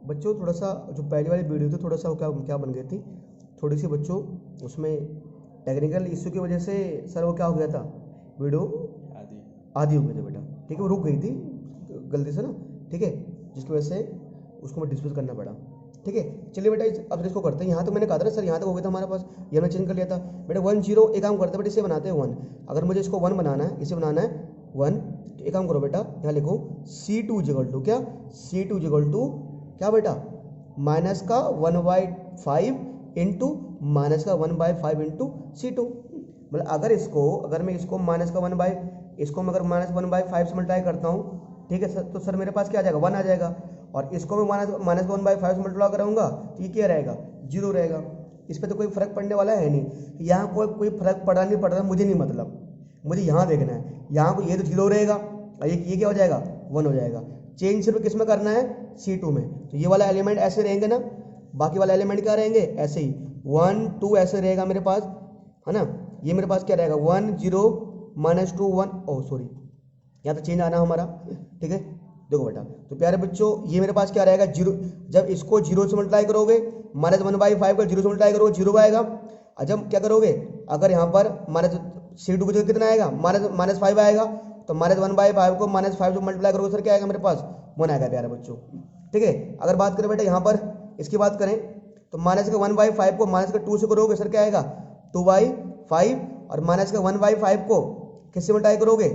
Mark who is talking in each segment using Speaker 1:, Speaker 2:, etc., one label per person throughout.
Speaker 1: बच्चों थोड़ा सा जो पहली वाली वीडियो थी थोड़ा सा क्या क्या बन गई थी, थोड़ी सी बच्चों उसमें टेक्निकल इश्यू की वजह से सर वो क्या हो गया था, वीडियो आधी हो गई थी बेटा, ठीक है, वो रुक गई थी गलती से ना, ठीक है, जिसकी वजह से उसको मैं डिस्पोज करना पड़ा, ठीक है। चलिए बेटा अब इसको करते हैं। यहाँ तो मैंने कहा था ना सर, यहाँ तक हो गया था हमारे पास, ये हमने चेंज कर लिया था बेटा 1 0। एक काम करते हैं बेटा, इसे बनाते हैं 1। अगर मुझे इसको 1 बनाना है, इसे बनाना है 1, तो एक काम करो बेटा, यहाँ लिखो C2 इक्वल टू क्या, C2 इक्वल टू क्या बेटा, माइनस का 1/5 इंटू माइनस का 1/5 इंटू C2। मतलब अगर मैं इसको माइनस का 1/, इसको मैं अगर माइनस 1/5 से मल्टीप्लाई करता हूँ, ठीक है सर, तो सर मेरे पास क्या आ जाएगा, 1 आ जाएगा। और इसको मैं माइनस 1/5 से मल्टीप्लाई कराऊंगा तो ये क्या रहेगा, 0 रहेगा। इस पर तो कोई फर्क पड़ने वाला है नहीं, यहाँ कोई फर्क पड़ा नहीं पड़ रहा, मुझे नहीं मतलब, मुझे यहाँ देखना है, यहाँ को ये तो 0 रहेगा और ये क्या हो जाएगा, 1 हो जाएगा। चेंज सिर्फ किस में करना है, C2 में। तो ये वाला एलिमेंट ऐसे रहेंगे ना, बाकी वाला एलिमेंट क्या रहेंगे, ऐसे ही 1 2 ऐसे रहेगा मेरे पास, है ना। ये मेरे पास क्या रहेगा 1 0 -2 1, ओह सॉरी, यहाँ तो चेंज आना हमारा, ठीक है। देखो बेटा, तो प्यारे बच्चों ये मेरे पास क्या रहेगा 0, जब इसको 0 से मल्टीप्लाई करोगे, माइनस 1/5 का 0 से मल्टीप्लाई करोगे 0 आएगा। और जब क्या करोगे, अगर यहाँ पर माइनस C2 की जगह कितना आएगा, माइनस 5 आएगा, तो माइनस 1/5 को -5 से मल्टीप्लाई करोगे सर क्या आएगा मेरे पास, 1 आएगा प्यारे बच्चों, ठीक है। अगर बात करें बेटा यहाँ पर इसकी बात करें, तो माइनस का 1/5 को माइनस का 2 से करोगे सर क्या आएगा 2/5, और माइनस का 1/5 को किससे मल्टीप्लाई करोगे,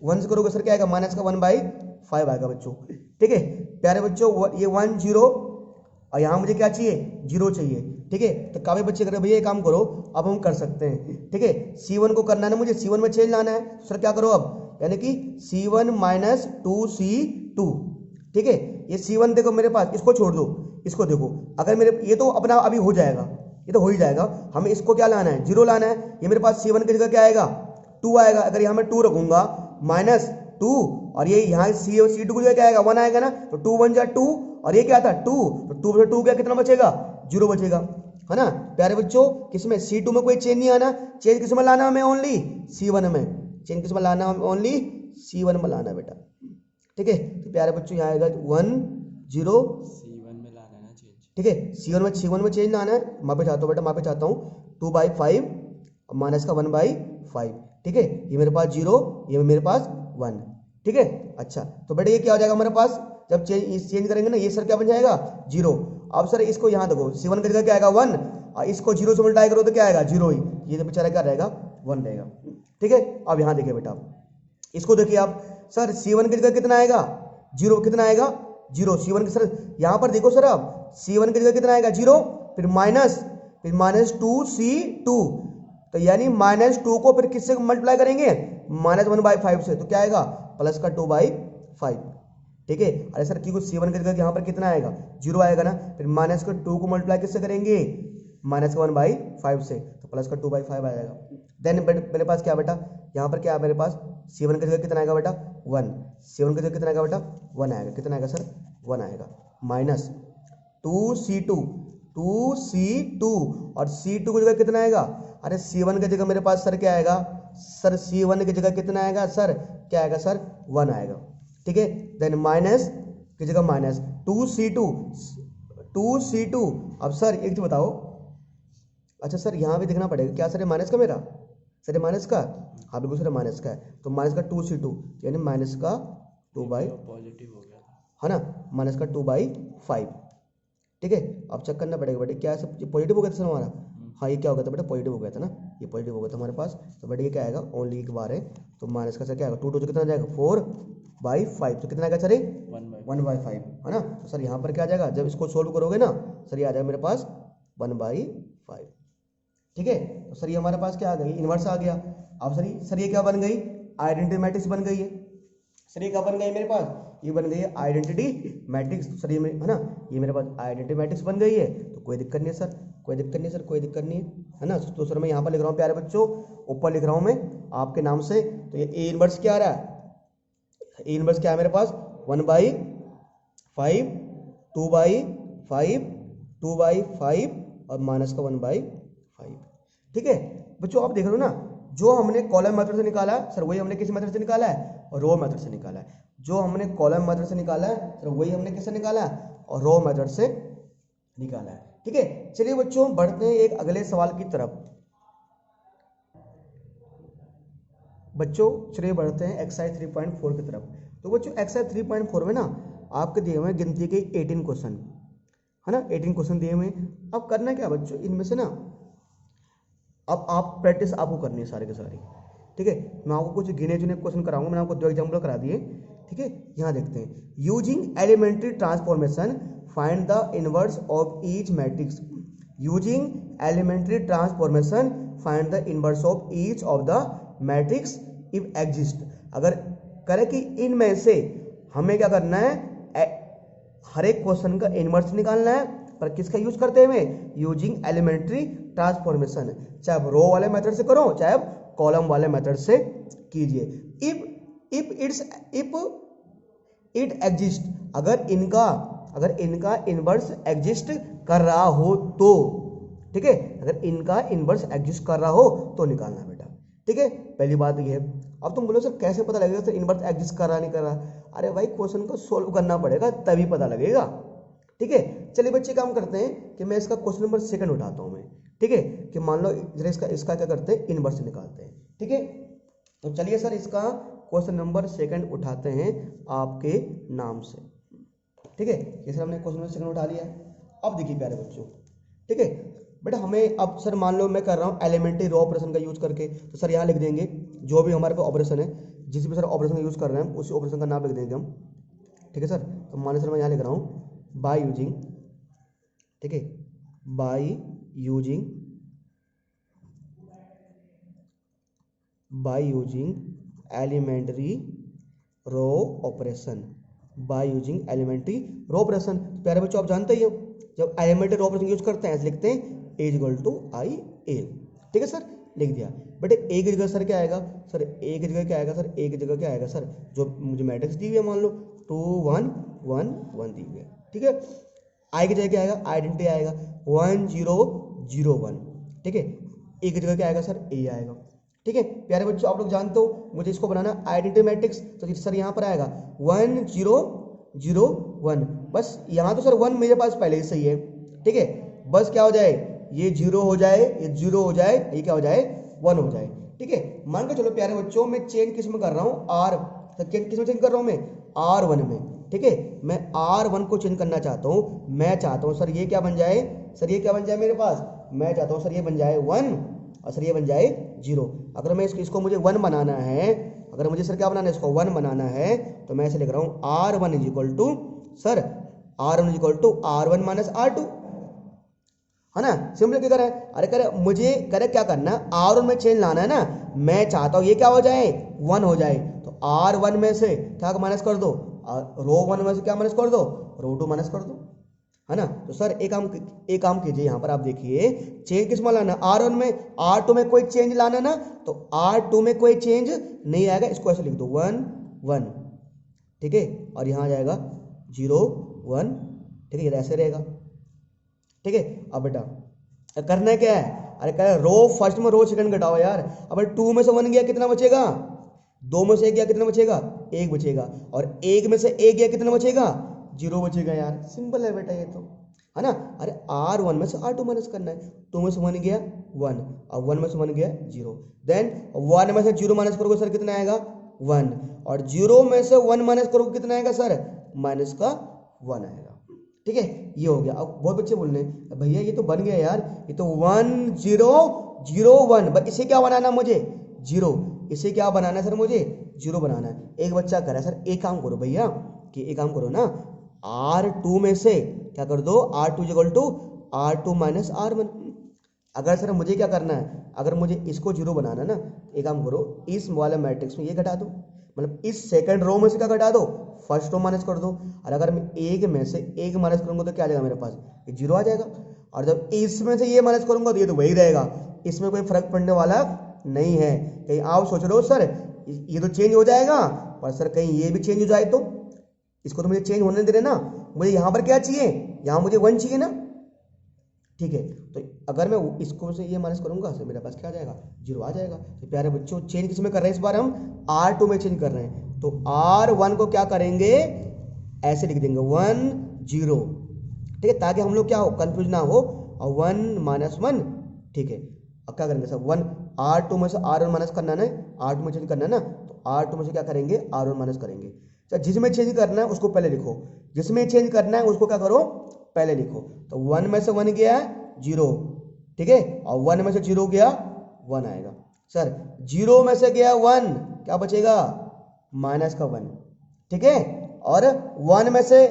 Speaker 1: 1 से करोगे सर क्या आएगा, माइनस का 1/5 आएगा बच्चों, ठीक है। प्यारे बच्चों ये 1 0 और यहाँ मुझे क्या चाहिए, 0 चाहिए, ठीक है। तो काफी बच्चे कह रहे भैया ये काम करो, अब हम कर सकते हैं, ठीक है। C1 को करना है ना मुझे, C1 में चेंज लाना है, सर क्या करो अब, यानी कि C1 - 2C2, ठीक है। ये C1 देखो मेरे पास, इसको छोड़ दो, इसको देखो, अगर मेरे ये तो अपना अभी हो जाएगा, ये तो हो ही जाएगा, हमें इसको क्या लाना है, 0 लाना है। ये मेरे पास C1 की जगह क्या आएगा 2 आएगा, अगर यहाँ मैं 2 रखूंगा -2, और ये यहाँ C2 की जगह क्या आएगा 1 आएगा ना, तो 2 1 जा 2, और ये क्या था 2, तो 2 से 2 क्या कितना बचेगा, 0 बचेगा, है ना। प्यारे बच्चों किसमें C2 में कोई चेंज नहीं आना, चेंज किसमें लाना हमें, ओनली C1 में, चेंज किसमें लाना हमें, ओनली C1 में लाना बेटा, ठीक है। तो प्यारे बच्चों यहाँ आएगा 1 0,
Speaker 2: C1 में लाना है ना चेंज,
Speaker 1: ठीक है। C1 में चेंज लाना है, मापे चाहता हूँ बेटा, मापे चाहता हूँ 2/5 माइनस का 1/5, ठीक है। ये मेरे पास 0, ये मेरे पास 1, ठीक है। अच्छा तो बेटा ये क्या हो जाएगा हमारे पास, जब चेंज करेंगे ना, ये सर क्या बन जाएगा 0। अब सर इसको यहाँ देखो, C1 की जगह क्या आएगा 1, और इसको 0 से मल्टीप्लाई करो तो क्या आएगा 0 ही, ये तो बेचारा क्या रहेगा 1 रहेगा, ठीक है। अब यहाँ देखिए बेटा, इसको देखिए आप, सर C1 की जगह कितना आएगा 0, कितना आएगा 0, C1 की, सर यहाँ पर देखो सर, आप C1 की जगह कितना आएगा 0, फिर -2C2, तो यानी -2 को फिर किससे मल्टीप्लाई करेंगे, -1/5 से, तो क्या आएगा प्लस का 2/5, ठीक है। अरे सर क्योंकि C1 की जगह यहाँ पर कितना आएगा 0 आएगा ना, फिर माइनस का 2 को मल्टीप्लाई किससे करेंगे, माइनस का 1/5 से, तो प्लस का 2/5 आ जाएगा। देन मेरे पास क्या बेटा, यहाँ पर क्या है मेरे पास, C1 की जगह कितना आएगा बेटा 1, C1 की जगह कितना आएगा बेटा 1 आएगा, कितना आएगा सर 1 आएगा, माइनस 2C2, और C2 की जगह कितना आएगा, अरे C1 की जगह मेरे पास सर क्या आएगा, सर C1 की जगह कितना आएगा सर, क्या आएगा सर 1 आएगा, ठीक है। देन माइनस की जगह माइनस 2C2, अब सर एक चीज बताओ, अच्छा सर यहाँ भी देखना पड़ेगा क्या सर, माइनस का मेरा, सर माइनस का, हाँ बिल्कुल सर माइनस का है, तो माइनस का 2C2 यानी माइनस का 2
Speaker 2: पॉजिटिव हो गया
Speaker 1: है ना, माइनस का 2/5, ठीक है। अब चेक करना पड़ेगा बेटा क्या सब पॉजिटिव हो गया था सर हमारा, हाँ ये क्या हो गया था बेटा पॉजिटिव हो गया था ना, ये पॉजिटिव हो गया था हमारे पास, तो बेटा ये क्या आएगा ओनली एक बार है, तो माइनस का सर क्या आएगा 2 2 कितना जाएगा 4/5, तो कितना आएगा सर 1/5, है ना। तो सर यहाँ पर क्या आ जाएगा, जब इसको सोल्व करोगे ना सर ये आ जाएगा मेरे पास 1/5, ठीक है। तो सर ये हमारे पास क्या आ गई, इन्वर्स आ गया। अब सर ये क्या बन गई, आइडेंटिटी मैट्रिक्स बन गई है, सर ये क्या बन गई मेरे पास, ये बन गई है आइडेंटिटी मैट्रिक्स, सर ये है ना, ये मेरे पास आइडेंटिटी मैट्रिक्स बन गई है, तो कोई दिक्कत नहीं है सर, कोई दिक्कत नहीं है सर, कोई दिक्कत नहीं है ना। तो सर मैं यहाँ पर लिख रहा हूँ प्यारे बच्चों, ऊपर लिख रहा हूँ मैं आपके नाम से, तो ये ए इनवर्स क्या आ रहा है, ए इनवर्स क्या है मेरे पास 1/5, 2/5 और माइनस का 1/5, ठीक है। बच्चों आप देख रहे हो ना, जो हमने कॉलम मेथड से निकाला है सर वही हमने किस मेथड से निकाला है, और रो मेथड से निकाला है। जो हमने कॉलम मेथड से निकाला है सर वही हमने किससे निकाला है, और रो मेथड से निकाला है। ठीक है, चलिए बच्चों बढ़ते हैं एक अगले सवाल की तरफ। बच्चों चलिए बढ़ते हैं एक्सरसाइज 3.4 की तरफ। तो बच्चों एक्सरसाइज 3.4 में ना आपके दिए हुए गिनती के 18 क्वेश्चन है ना, 18 क्वेश्चन दिए हुए हैं। अब करना क्या बच्चों, इनमें से ना अब आप प्रैक्टिस आपको करनी है सारे के सारे। ठीक है, मैं आपको कुछ गिने चुने क्वेश्चन कराऊंगा, मैंने आपको 2 एग्जाम्पल करा दिए। ठीक है, यहाँ देखते हैं, using elementary transformation find the inverse of each matrix. Using elementary transformation find the inverse of each of the matrix if exist. अगर करें कि इनमें से हमें क्या करना है, हर एक क्वेश्चन का इनवर्स निकालना है, पर किसका यूज करते हुए, यूजिंग एलिमेंट्री ट्रांसफॉर्मेशन। चाहे आप रो वाले मेथड से करो, चाहे आप कॉलम वाले मेथड से कीजिए। इफ इट एग्जिस्ट, अगर इनका इनवर्स एग्जिस्ट कर रहा हो तो, ठीक है, अगर इनका इनवर्स एग्जिस्ट कर रहा हो तो निकालना बेटा। ठीक है, पहली बात ये है। अब तुम बोलो सर कैसे पता लगेगा सर इनवर्स एग्जिस्ट कर रहा नहीं कर रहा? अरे भाई क्वेश्चन को सोल्व करना पड़ेगा तभी पता लगेगा। ठीक है, चलिए बच्चे काम करते हैं कि मैं इसका क्वेश्चन नंबर 2 उठाता हूं मैं। ठीक है, कि मान लो जरा इसका क्या करते हैं, इनवर्स निकालते हैं। ठीक है, तो चलिए सर इसका क्वेश्चन नंबर 2 उठाते हैं आपके नाम से। ठीक है, ये सर हमने क्वेश्चन नंबर 2 उठा लिया। अब देखिए प्यारे बच्चों, ठीक है बेटा, हमें अब सर मान लो मैं कर रहा हूँ एलिमेंट्री रो ऑपरेशन का यूज करके, तो सर यहाँ लिख देंगे जो भी हमारे पास ऑपरेशन है, जिस भी सर ऑपरेशन का यूज कर रहे हैं उसी ऑपरेशन का नाम लिख देंगे हम। ठीक है सर, तो मान लो सर मैं यहाँ लिख रहा हूँ बाय यूजिंग, ठीक है, by using elementary row operation, by using elementary row operation. प्यारे बच्चों आप जानते ही हो जब एलिमेंट्री रो ऑपरेशन यूज करते हैं ऐसे लिखते हैं ए इक्वल टू आई ए। ठीक है सर, लिख दिया। बट एक जगह सर क्या आएगा, सर एक जगह क्या आएगा, सर एक जगह क्या आएगा सर, जो मुझे मैट्रिक्स दी हुई है मान लो 2 1 1 1 दी हुई है। ठीक है, आई की जगह क्या आएगा, आइडेंटिटी आएगा 1 0 0 1। ठीक है, एक जगह क्या आएगा सर, ए आएगा। ठीक है प्यारे बच्चों, आप लोग जानते हो मुझे इसको बनाना आइडेंटिटी मैट्रिक्स, तो सर यहाँ पर आएगा 1 0 0 1। बस यहाँ तो सर 1 मेरे पास पहले ही सही है। ठीक है, बस क्या हो जाए, ये 0 हो जाए, ये 0 हो जाए, ये क्या हो जाए 1 हो जाए। ठीक है, मान के चलो प्यारे बच्चों मैं चेंज किस में कर रहा हूँ, आर, किस में चेंज कर रहा हूँ मैं, R1 में। ठीक है, मैं R1 को चेंज करना चाहता हूँ, मैं चाहता हूँ सर ये क्या बन जाए, सर ये क्या बन जाए मेरे पास, मैं चाहता हूँ सर ये बन जाए 1 और सर ये बन जाए 0। अगर मैं इसको मुझे 1 बनाना है, अगर मुझे सर क्या बनाना है, इसको 1 बनाना है, तो मैं ऐसे लिख रहा हूँ R1 is equal to sir R1 is equal to R1 minus R2, है ना, सिंपल क्या करे, अरे करे मुझे करे क्या करना, R1 में चेंज लाना है ना, मैं चाहता हूँ ये क्या हो जाए 1 हो जाए, तो R1 में से क्या माइनस कर दो, रो 1 में से क्या माइनस कर दो, रो 2 माइनस कर दो, है ना। तो सर एक काम कीजिए, यहाँ पर आप देखिए चेंज किस में लाना, R1 में, R2 में कोई चेंज लाना ना, तो R2 में कोई चेंज नहीं आएगा, इसको ऐसे लिख दो 1 1। ठीक है, और यहाँ आ जाएगा 0 1। ठीक है, ये ऐसे रहेगा। ठीक है, अब बेटा करना क्या है, अरे कह रो फर्स्ट में रो सेकंड घटाओ यार। अब 2 में से 1 गया कितना बचेगा, 2 में से 1 गया कितना बचेगा, 1 बचेगा, और 1 में से 1 गया कितना बचेगा, 0 बचेगा यार। सिंपल है बेटा ये तो, है ना। अरे R1 में से R2 माइनस करना है, 2 में से 1 गया 1 और 1 में से 1 गया 0, देन 1 में से 0 माइनस करोगे सर कितना आएगा 1, और 0 में से 1 माइनस करोगे कितना आएगा सर, माइनस का 1 आएगा। ठीक है, ये हो गया। अब बहुत बच्चे बोल रहे हैं भैया ये तो बन गया यार, ये तो 1 0 0 1, बट इसे क्या बनाना मुझे 0, इसे क्या बनाना है सर मुझे 0 बनाना है। एक बच्चा कह रहा है सर एक काम करो भैया, कि एक काम करो ना, R2 में से क्या कर दो, R2 equal to R2 minus R1। अगर सर मुझे क्या करना है, अगर मुझे इसको 0 बनाना ना, एक काम करो इस वाले मैट्रिक्स में ये घटा दो, मतलब इस सेकंड रो में से क्या घटा दो, फर्स्ट रो माइनस कर दो, और अगर मैं एक में से एक माइनस करूंगा तो क्या आ जाएगा मेरे पास, ये 0 आ जाएगा, और जब इसमें से ये माइनस करूंगा तो ये तो वही रहेगा, इसमें कोई फर्क पड़ने वाला नहीं है। कहीं आप सोच रहे हो सर ये तो चेंज हो जाएगा, पर सर कहीं ये भी चेंज हो जाए तो, इसको तो मुझे चेंज होने दे रहे ना, मुझे यहाँ पर क्या चाहिए, यहाँ मुझे 1 चाहिए ना। ठीक है, तो अगर मैं इसको से ये माइनस करूंगा तो मेरे पास क्या आ जाएगा, 0 आ जाएगा। तो प्यारे बच्चों चेंज किस में कर रहे हैं, इस बार हम R2 में चेंज कर रहे हैं, तो R1 को क्या करेंगे, ऐसे लिख देंगे 1 0, ठीक है, ताकि हम लोग क्या हो, कंफ्यूज ना हो। और 1 - 1, ठीक है। अब क्या करेंगे सर, 1 R2 में से R1 माइनस करना है ना, R2 में चेंज करना है ना, तो R2 में से क्या करेंगे, R1 माइनस करेंगे। तो जिसमें चेंज करना है उसको पहले लिखो, जिसमें चेंज करना है उसको क्या करो, पहले लिखो। तो 1 में से 1 गया 0, ठीक है, और 1 में से 0 गया 1 आएगा। सर 0 में से गया 1, क्या बचेगा, माइनस का 1, ठीक है। और 1 में से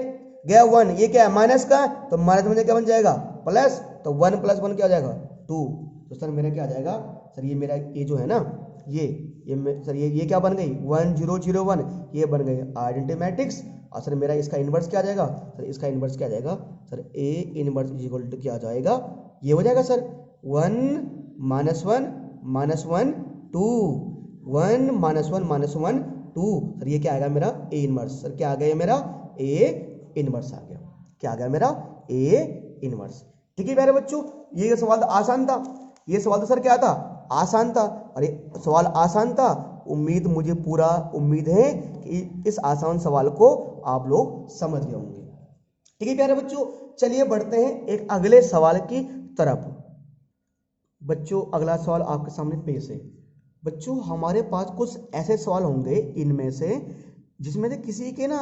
Speaker 1: गया 1, ये क्या है, माइनस का, तो माइनस में क्या बन जाएगा, प्लस, तो 1 + 1 क्या हो जाएगा, 2। तो सर मेरा क्या आ जाएगा, सर ये मेरा ये जो है ना, सर ये क्या बन गई, 1 0 0 1, ये बन गई आइडेंटिटी मैट्रिक्स। और सर मेरा इसका इन्वर्स क्या आ जाएगा, सर इसका इन्वर्स क्या आ जाएगा, sir A inverse is equal to क्या आ जाएगा, ये हो जाएगा सर 1 - 1 - 1 2, 1 - 1 - 1 2। सर ये क्या आएगा मेरा A इनवर्स, सर क्या आ गया मेरा A इनवर्स आ गया, क्या आ गया मेरा A इनवर्स। ठीक है प्यारे बच्चों, ये सवाल आसान था, ये सवाल तो सर क्या था, आसान था। अरे सवाल आसान था, मुझे पूरा उम्मीद है कि इस आसान सवाल को आप लोग समझ गए होंगे। ठीक है प्यारे बच्चों, चलिए बढ़ते हैं एक अगले सवाल की तरफ। बच्चों अगला सवाल आपके सामने पेश है। बच्चों हमारे पास कुछ ऐसे सवाल होंगे इनमें से जिसमें से किसी के ना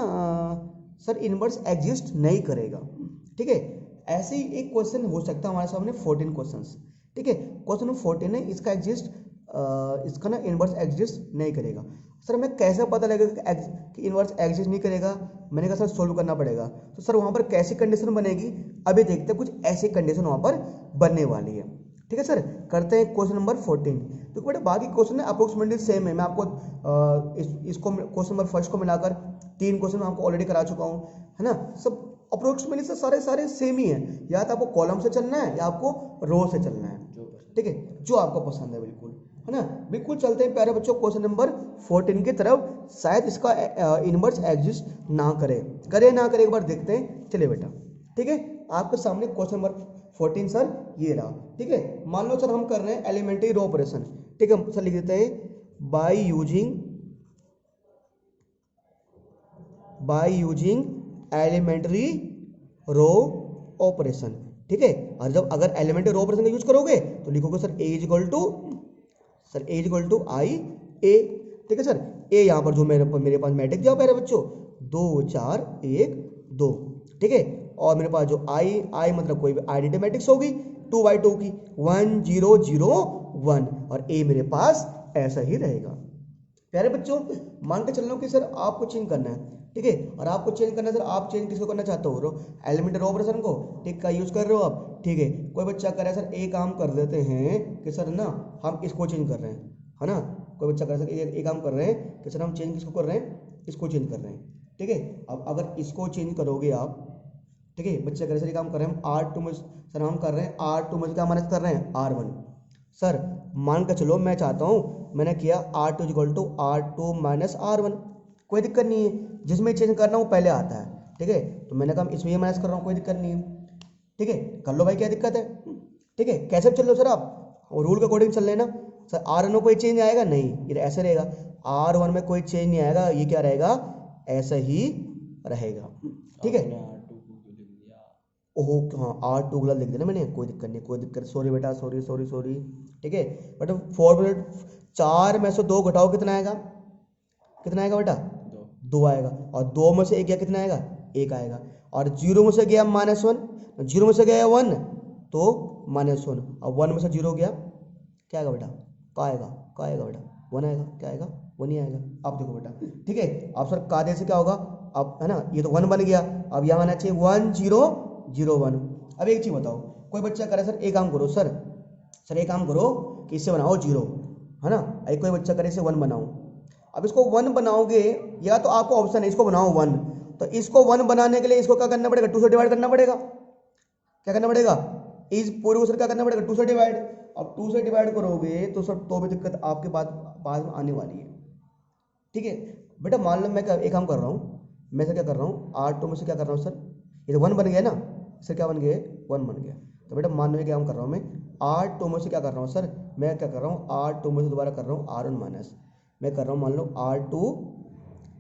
Speaker 1: सर इनवर्स एग्जिस्ट नहीं करेगा, ठीक है। ऐसे ही एक क्वेश्चन हो सकता है हमारे सामने 14 क्वेश्चंस, ठीक है। क्वेश्चन 14 है, इसका इसका ना इनवर्स एग्जिस्ट नहीं करेगा। सर हमें कैसे पता लगेगा कि इनवर्स एग्जिस्ट नहीं करेगा, मैंने कहा सर सोल्व करना पड़ेगा। तो सर वहाँ पर कैसी कंडीशन बनेगी, अभी देखते हैं। कुछ ऐसी कंडीशन वहाँ पर बनने वाली है, ठीक है सर। करते हैं क्वेश्चन नंबर 14। तो बेटा बाकी क्वेश्चन अप्रोक्सीमेटली सेम है, मैं आपको इसको क्वेश्चन नंबर फर्स्ट को मिलाकर 3 क्वेश्चन मैं आपको ऑलरेडी करा चुका हूँ, है ना। सब अप्रोक्सीमेटली से सारे सेम ही है, या तो आपको कॉलम से चलना है या आपको रो से चलना है, ठीक है, जो आपको पसंद है, बिल्कुल, है ना। बिल्कुल चलते हैं प्यारे बच्चों क्वेश्चन नंबर 14 की तरफ। शायद इसका इनवर्स एग्जिस्ट ना करे ना करे, एक बार देखते हैं। चलिए बेटा, ठीक है, आपके सामने क्वेश्चन नंबर 14 सर ये रहा, ठीक है। मान लो सर हम कर रहे हैं एलिमेंट्री रो ऑपरेशन, ठीक है। सर लिख देते हैं by using elementary row operation, ठीक है। और जब अगर एलिमेंट्री रो ऑपरेशन का यूज करोगे तो लिखोगे sir A equal to I A, ठीक है सर। ए यहाँ पर जो मेरे पास मैट्रिक्स दिया प्यारे बच्चों 2 4 1 2, ठीक है। और मेरे पास जो आई मतलब कोई भी आइडेंटिटी मैट्रिक्स होगी 2/2 की 1 0 0 1, और ए मेरे पास ऐसा ही रहेगा। प्यारे बच्चों मान के चल रहा हूँ कि सर आपको चेंज करना है, ठीक है। और आपको चेंज करना है सर, आप चेंज किसको करना चाहते हो, एलिमेंट्री रो ऑपरेशन को, ठीक का यूज कर रहे हो आप, ठीक है। कोई बच्चा कह रहा है सर एक काम कर देते हैं कि सर ना हम इसको चेंज कर रहे हैं, है ना। कोई बच्चा कह रहा है सर एक काम कर रहे हैं कि सर हम चेंज किसको कर रहे हैं, इसको चेंज कर रहे हैं, ठीक है। अब अगर इसको चेंज करोगे आप, ठीक है, बच्चे कह रहे सर ये काम कर रहे हैं हम R2 में, सर हम कर रहे हैं R2 में क्या माइनस कर रहे हैं R1। सर मान कर चलो मैं चाहता हूँ, मैंने किया R2 equal to R2 minus R1, कोई दिक्कत नहीं है, जिसमें चेंज करना वो पहले आता है, ठीक है। तो मैंने कहा इसमें ये माइनस कर रहा हूँ, कोई दिक्कत नहीं है, ठीक है, कर लो भाई, क्या दिक्कत है, ठीक है। कैसे चल लो सर आप, रूल के अकॉर्डिंग चल लेना। सर R1 में कोई चेंज आएगा नहीं, ये ऐसे रहेगा। R1 में कोई चेंज नहीं आएगा, ये क्या रहेगा, ऐसा ही रहेगा, ठीक है। ओहो हाँ R2 गलत लिख देना मैंने, कोई दिक्कत नहीं, कोई दिक्कत, सॉरी बेटा, सॉरी, ठीक है। बट 4 में से 2 घटाओ कितना आएगा बेटा, 2 आएगा। और 2 में से 1 गया कितना आएगा, 1 आएगा। और 0 में से गया -1, 0 में से गया 1 तो -1, और 1 में से 0 गया, क्या आएगा बेटा, क्या आएगा बेटा, 1 आएगा, क्या आएगा, 1 ही आएगा। अब देखो बेटा, ठीक है। अब सर कायदे से क्या होगा, अब है ना, ये तो 1 बन गया, अब यहाँ आना चाहिए 1 0 0 1। अब एक चीज बताओ, कोई बच्चा करे सर एक काम करो सर एक काम करो कि इससे बनाओ 0, है ना। एक कोई बच्चा करे इसे 1 बनाओ। अब इसको 1 बनाओगे, या तो आपको ऑप्शन है इसको बनाओ 1, तो इसको 1 बनाने के लिए इसको क्या करना पड़ेगा, 2 से डिवाइड करना पड़ेगा। क्या करना पड़ेगा, इस पूरे को सर क्या करना पड़ेगा, 2 से डिवाइड। अब 2 से डिवाइड करोगे तो सर तो भी दिक्कत आपके पास में आने वाली है, ठीक है। बेटा मान लो मैं एक काम कर रहा हूँ, मैं सर क्या कर रहा हूँ R2 में से क्या कर रहा हूँ सर, ये तो 1 बन गया ना सर, क्या बन गया 1 बन गया। तो बेटा मान लो क्या काम कर रहा हूँ मैं, R2 में से क्या कर रहा हूँ सर, मैं क्या कर रहा हूँ R2 में से दोबारा कर रहा हूँ R1 माइनस, मैं कर रहा हूँ मान लो R2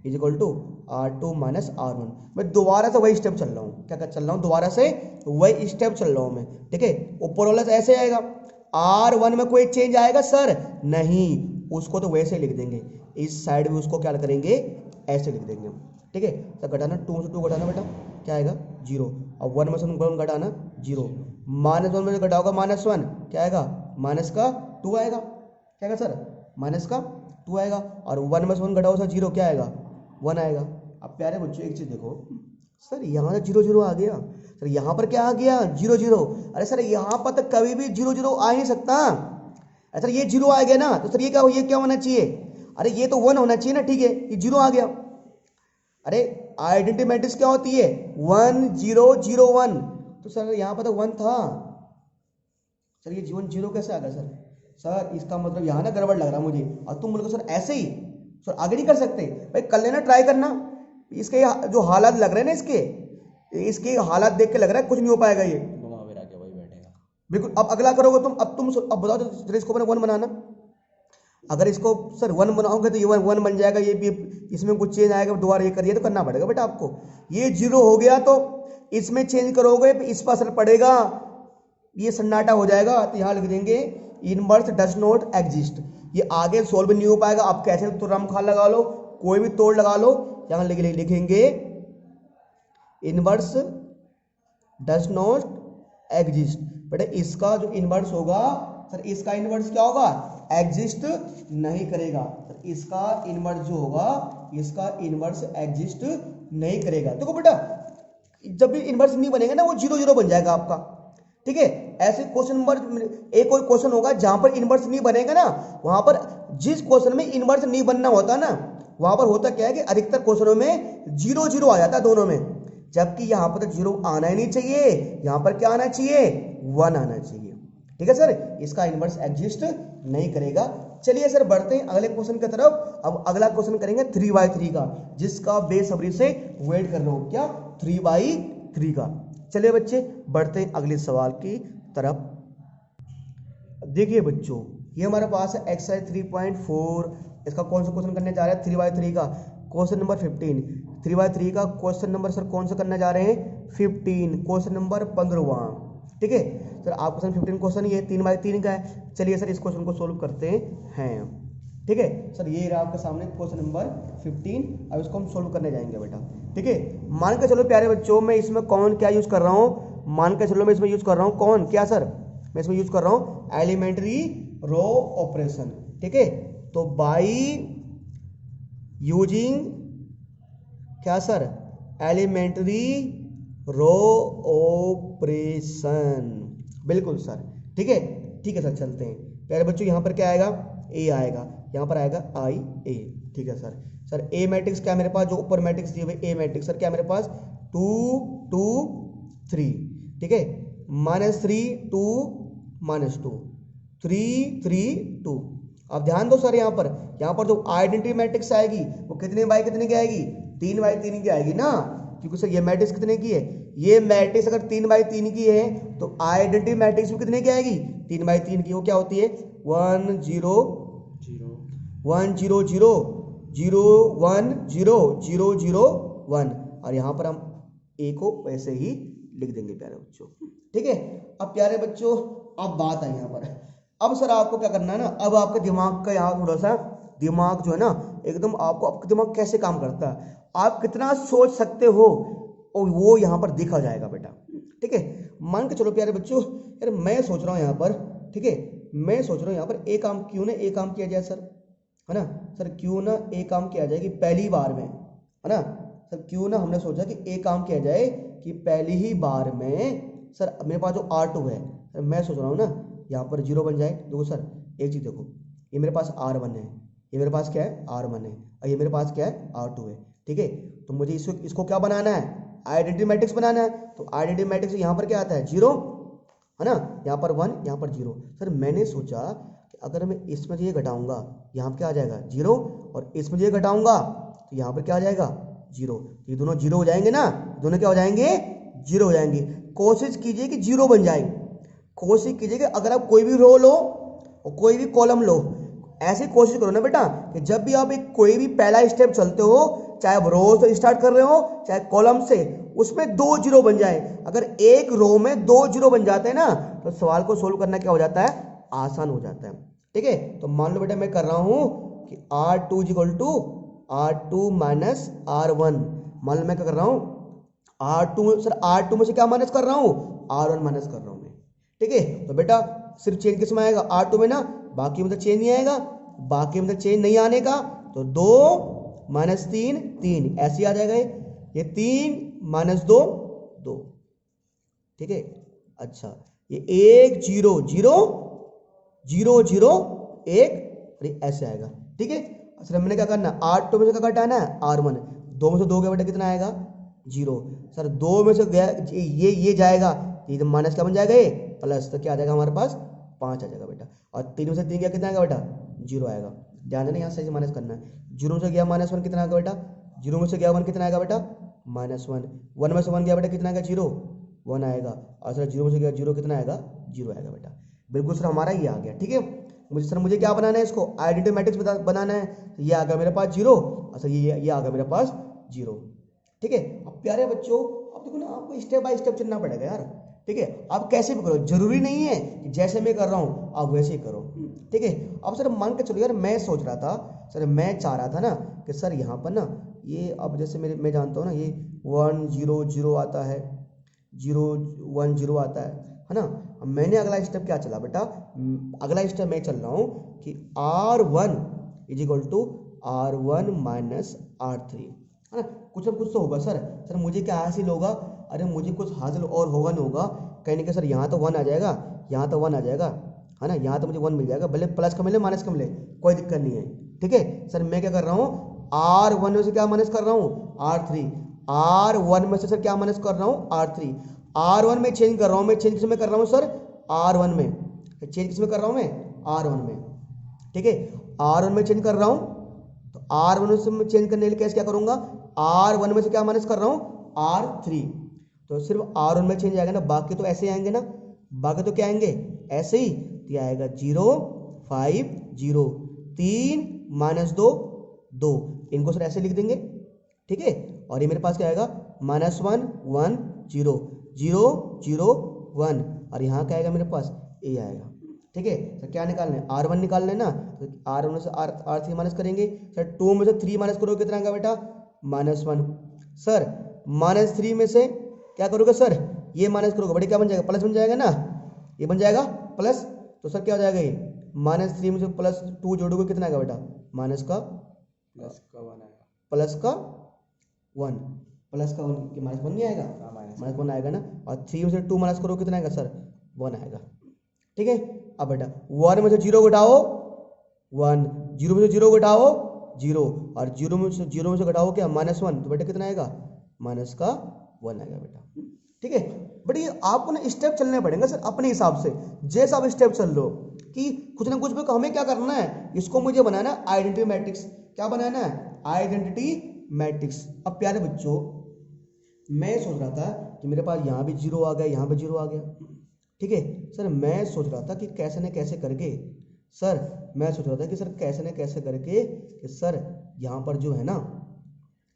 Speaker 1: is equal to R2 minus R1। मैं दोबारा से वही स्टेप चल रहा हूँ, क्या चल रहा हूँ, दोबारा से वही स्टेप चल रहा हूँ मैं, ठीक है। ऊपर वाला ऐसे आएगा, R1 में कोई चेंज आएगा सर? नहीं, उसको तो वैसे लिख देंगे, इस साइड में उसको क्या करेंगे, ऐसे लिख देंगे, ठीक है। तो घटाना 2 से 2 घटाना बेटा क्या आएगा 0, और 1 में से 1 घटाना 0, -1 में घटा होगा -1 क्या आएगा, माइनस का 2 आएगा, क्या आएगा सर, माइनस का 2 आएगा, और 1 में से 1 घटाओ सर 0 क्या आएगा 1 आएगा। अब प्यारे बच्चों एक चीज़ देखो सर, यहाँ से 0 0 आ गया सर, यहाँ पर क्या आ गया 0 0। अरे सर यहाँ पर तो कभी भी 0 0 आ ही सकता, सर ये 0 आ गया ना, तो सर ये क्या होना चाहिए, अरे ये तो 1 होना चाहिए ना, ठीक है, ये 0 आ गया। अरे आइडेंटिटी मैट्रिक्स क्या होती है 1 0 0 1, तो सर यहाँ पर तो 1 था सर, ये 1 0 कैसे आ गया सर? सर इसका मतलब यहाँ ना गड़बड़ लग रहा मुझे, और तुम बोलोगे सर ऐसे ही, सर आगे नहीं कर सकते भाई, कर लेना, ट्राई करना। इसके जो हालात लग रहे हैं ना, इसके हालात देख के लग रहा है कुछ नहीं हो पाएगा ये,
Speaker 2: घुमा फिरा के वही बैठेगा
Speaker 1: बिल्कुल। अब अगला करोगे तुम, अब बताओ तो इसको मैंने 1 बनाना, अगर इसको सर 1 बनाओगे तो ये 1 बन जाएगा, ये भी इसमें कुछ चेंज आएगा, दोबारा ये करिए तो करना पड़ेगा बेटा आपको। ये 0 हो गया तो इसमें चेंज करोगे इस पर असर पड़ेगा, ये सन्नाटा हो जाएगा, तो यहाँ लिख देंगे इनवर्स डज नॉट एग्जिस्ट, ये आगे सोल्व नहीं हो पाएगा। आप कैसे तो रमखा लगा लो, कोई भी तोड़ लगा लो, यहाँ लिखेंगे इनवर्स डज नॉट एग्जिस्ट। बेटा इसका जो इनवर्स होगा सर, इसका इनवर्स क्या होगा, एग्जिस्ट नहीं करेगा सर, इसका इनवर्स जो होगा, इसका इनवर्स एग्जिस्ट नहीं करेगा। देखो बेटा जब भी इनवर्स नहीं बनेगा ना, वो 0 0 बन जाएगा आपका, ठीक है। ऐसे क्वेश्चन नंबर एक और क्वेश्चन होगा जहां पर इनवर्स नहीं बनेगा ना, वहां पर जिस क्वेश्चन में इनवर्स नहीं बनना होता ना, वहां पर होता क्या है कि अधिकतर क्वेश्चनों में 0 0 आ जाता है दोनों में, जबकि यहां पर तो 0 आना ही नहीं चाहिए, यहां पर क्या आना चाहिए 1 आना चाहिए, ठीक है सर। इसका इनवर्स एग्जिस्ट नहीं करेगा। चलिए सर बढ़ते हैं अगले क्वेश्चन की तरफ। अब अगला क्वेश्चन करेंगे 3/3 का, जिसका बेसब्री से वेट कर रहे हो, क्या 3/3 का। चलिए बच्चे बढ़ते हैं अगले सवाल की तरफ। देखिए बच्चों ये हमारे पास है एक्सरसाइज 3.4, इसका कौन सा क्वेश्चन करने जा रहे हैं 3/3 का, क्वेश्चन नंबर 15। 3/3 का क्वेश्चन नंबर सर कौन सा करने जा रहे हैं 15, क्वेश्चन नंबर 15, ठीक है सर। आप क्वेश्चन 15 क्वेश्चन ये 3/3 का है। चलिए सर इस क्वेश्चन को सोल्व करते हैं, ठीक है सर। ये रहा आपके सामने क्वेश्चन नंबर 15, अब इसको हम सोल्व करने जाएंगे बेटा, ठीक है। मान के चलो प्यारे बच्चों, मैं इसमें कौन क्या यूज कर रहा हूँ, मान के चलो मैं इसमें यूज कर रहा हूँ कौन क्या सर, मैं इसमें यूज कर रहा हूँ एलिमेंट्री रो ऑपरेशन, ठीक है। तो बाई यूजिंग क्या सर, एलिमेंट्री रो ऑपरेशन, बिल्कुल सर, ठीक है सर। चलते हैं प्यारे बच्चों, यहाँ पर क्या आएगा ए आएगा, यहाँ पर आएगा आई ए, ठीक है सर। सर ए मैट्रिक्स क्या मेरे पास, जो ऊपर मैट्रिक्स दिए हुए ए मैट्रिक्स सर क्या मेरे पास 2 2 3, ठीक है, -3 2 -2 3 3 2। अब ध्यान दो सर, यहाँ पर जो आइडेंटिटी मैट्रिक्स आएगी वो कितने बाई कितने की आएगी 3/3 की आएगी ना, क्योंकि सर ये मैट्रिक्स कितने की है, ये मैट्रिक्स अगर 3/3 की है तो आइडेंटिटी मैट्रिक्स भी कितने की आएगी 3/3 की। वो क्या होती है 1 0 0 1 0 0 0 1 0 0 0 1, और यहाँ पर हम ए को वैसे ही लिख देंगे प्यारे बच्चों, ठीक है। अब प्यारे बच्चों अब बात है यहाँ पर, अब सर आपको क्या करना है ना, अब आपके दिमाग का यहाँ थोड़ा सा दिमाग जो है ना एकदम, आपका दिमाग कैसे काम करता है, आप कितना सोच सकते हो, और वो यहाँ पर देखा जाएगा बेटा, ठीक है। मान के चलो प्यारे बच्चों, यार मैं सोच रहा हूँ यहाँ पर, ठीक है, मैं सोच रहा हूँ यहाँ पर एक काम क्यों ना एक काम किया जाए सर, है ना सर, क्यों ना एक काम किया जाए कि पहली बार में, है ना सर, क्यों ना हमने सोचा कि एक काम किया जाए कि पहली ही बार में सर मेरे पास जो R2 है सर, मैं सोच रहा हूँ ना यहाँ पर 0 बन जाए। देखो सर एक चीज़ देखो, ये मेरे पास R1 है, ये मेरे पास क्या है R1 है, और ये मेरे पास क्या है R2 है, ठीक है। तो मुझे इसको क्या बनाना है, आइडेंटिटी मैट्रिक्स बनाना है। तो आइडेंटिटी मैट्रिक्स यहाँ पर क्या आता है 0, है ना, यहाँ पर 1 यहाँ पर 0। सर मैंने सोचा कि अगर मैं इसमें ये घटाऊंगा यहाँ पर क्या आ जाएगा 0, और इसमें ये घटाऊंगा तो यहाँ पर क्या आ जाएगा 0, ये दोनों 0 हो जाएंगे ना, दोनों क्या हो जाएंगे 0 हो जाएंगे। कोशिश कीजिए कि 0 बन जाए, कोशिश कीजिए कि अगर आप कोई भी रो लो और कोई भी कॉलम लो, ऐसी कोशिश करो ना बेटा कि जब भी आप एक कोई भी पहला स्टेप चलते हो चाहे आप रो से स्टार्ट कर रहे हो चाहे कॉलम से, उसमें 2 जीरो बन जाए। अगर एक रो में 2 जीरो बन जाते हैं ना तो सवाल को सोल्व करना क्या हो जाता है, आसान हो जाता है। ठीक है, तो मान लो बेटा मैं कर रहा हूं कि R2 equal to R2 minus R1। मान लो मैं क्या कर रहा हूं, R2 में से क्या माइनस कर रहा हूं, R1 माइनस कर रहा हूं मैं। ठीक है, तो बेटा सिर्फ चेंज किस में आएगा, R2 में ना, बाकी में तो चेंज नहीं आएगा। बाकी में तो चेंज नहीं आने का तो 2 माइनस 3 3 ऐसे आ जाएगा। ये 3 माइनस 2 2। ठीक है, अच्छा ये 1 0 0 0 0 1 ऐसे आएगा। ठीक है, सर मैंने क्या करना, R2 में से क्या घटाना है, R1। 2 में से 2 गया बेटा कितना आएगा, 0। सर 2 में से गया ये जाएगा, ये माइनस क्या बन जाएगा, ये प्लस, तो क्या आ जाएगा हमारे पास 5 आ जाएगा बेटा। और 3 में से 3 गया कितना आएगा बेटा, 0 आएगा। ध्यान देना यहाँ सही से माइनस करना है। 0 में से गया -1 कितना आएगा बेटा, 0 में से गया 1 कितना आएगा बेटा, -1। 1 में से 1 गया बेटा कितना आएगा, 0 1 आएगा। और सर 0 में से गया 0 कितना आएगा, 0 आएगा बेटा। बिल्कुल सर हमारा ये आ गया। ठीक है, मुझे क्या बनाना है, इसको आइडेंटिटी मैट्रिक्स बनाना है। ये आ गया मेरे पास 0, अच्छा ये आ गया मेरे पास 0। ठीक है, अब प्यारे बच्चों अब देखो ना, आपको स्टेप बाय स्टेप चलना पड़ेगा यार। ठीक है, आप कैसे भी करो, जरूरी नहीं है कि जैसे मैं कर रहा हूँ आप वैसे ही करो। ठीक है, अब सर मान के चलो यार, मैं सोच रहा था सर, मैं चाह रहा था ना कि सर यहाँ पर ना ये, अब जैसे मैं जानता हूँ ना ये 1 0 0 आता है, 0 1 0 आता है ना। अब मैंने अगला स्टेप क्या चला बेटा, अगला स्टेप मैं चल रहा हूँ कि R1 is equal to R1 minus R3, है ना। कुछ ना कुछ तो होगा सर मुझे क्या हासिल होगा, अरे मुझे कुछ हासिल और होगा नहीं होगा, कहीं ना कहीं सर यहाँ तो 1 आ जाएगा, यहाँ तो 1 आ जाएगा, है ना, यहाँ तो मुझे 1 मिल जाएगा, भले प्लस का मिले माइनस का मिले कोई दिक्कत नहीं है। ठीक है सर, मैं क्या कर रहा हूँ, R1 में से क्या माइनस कर रहा हूँ, R3। R1 में से सर क्या माइनस कर रहा हूँ, R3। R1 में चेंज कर रहा हूँ मैं, चेंज किस में कर रहा हूँ सर, R1 में। चेंज किस में कर रहा हूँ मैं, R1 में। ठीक है, R1 में चेंज कर रहा हूँ, तो R1 में चेंज करने के लिए कैसे क्या करूँगा, R1 में से क्या माइनस कर रहा हूँ, R3। तो सिर्फ R1 में चेंज आएगा ना, बाकी तो ऐसे ही आएंगे ना, बाकी तो क्या आएंगे ऐसे ही, तो ये आएगा 0 5 0 3 माइनस 2 2, इनको सर ऐसे लिख देंगे। ठीक है, और ये मेरे पास क्या आएगा, -1 1 0 0 0 1, और यहाँ क्या आएगा मेरे पास, ए आएगा। ठीक है, तो क्या निकालना है, R1 निकालना है ना, तो R1 से R3 माइनस करेंगे। सर 2 में से 3 माइनस करोगे कितना आएगा बेटा, -1। सर -3 में से क्या करोगे सर, ये माइनस करोगे बेटा क्या बन जाएगा, प्लस बन जाएगा ना, ये बन जाएगा प्लस। तो सर क्या हो जाएगा, ये -3 में से +2 जोड़ोगे कितना आएगा बेटा, माइनस का
Speaker 2: प्लस का 1 आएगा,
Speaker 1: प्लस का 1 कि -1 नहीं आएगा, -1 आएगा ना। और 3 में से 2 माइनस करो कितना आएगा सर, 1 आएगा। ठीक है, अब बेटा 1 में से 0 घटाओ 1, 0 में से 0 घटाओ 0, और 0 में से घटाओ क्या, -1, तो बेटा कितना आएगा, माइनस का 1 आएगा बेटा। ठीक है, बट ये आपको ना स्टेप चलने पड़ेंगे सर अपने हिसाब से, जैसा आप स्टेप चल लो कि कुछ ना कुछ भी हमें क्या करना है, इसको मुझे बनाना है आइडेंटिटी मैट्रिक्स। क्या बनाना है, आइडेंटिटी मैट्रिक्स। अब प्यारे बच्चों मैं सोच रहा था कि मेरे पास यहाँ भी 0 आ गया, यहाँ भी 0 आ गया। ठीक है सर, मैं सोच रहा था कि कैसे न कैसे करके सर, मैं सोच रहा था कि सर कैसे न कैसे करके कि सर यहाँ पर जो है ना